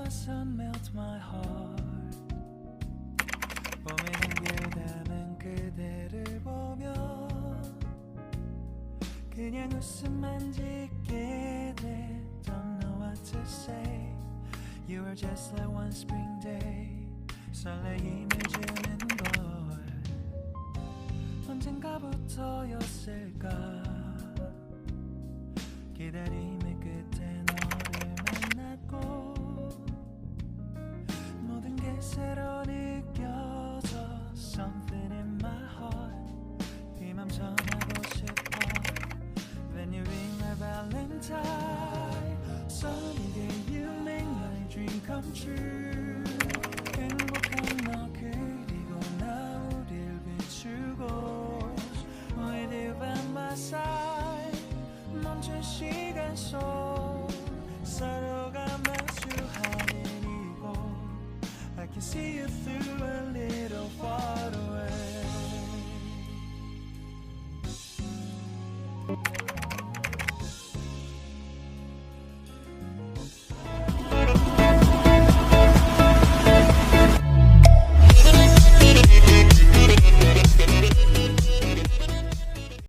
sun melt my heart. 봄에 담은 그대를 보며 그냥 웃음만 짓게 돼. Don't know what to say. You were just like one spring day. 설레임을 주는 걸 언젠가부터였을까. 기다림의 끝에 너를 만났고 모든 게 새로 느껴져. Something in my heart. 이 맘 전하고 싶어. When you ring my valentine. Sunny day you make my dream come true. 행복한 너 그리고 나 우릴 비추고 With you by my side. 멈춘 시간 속 서로가 마주하는 이곳 I can see you through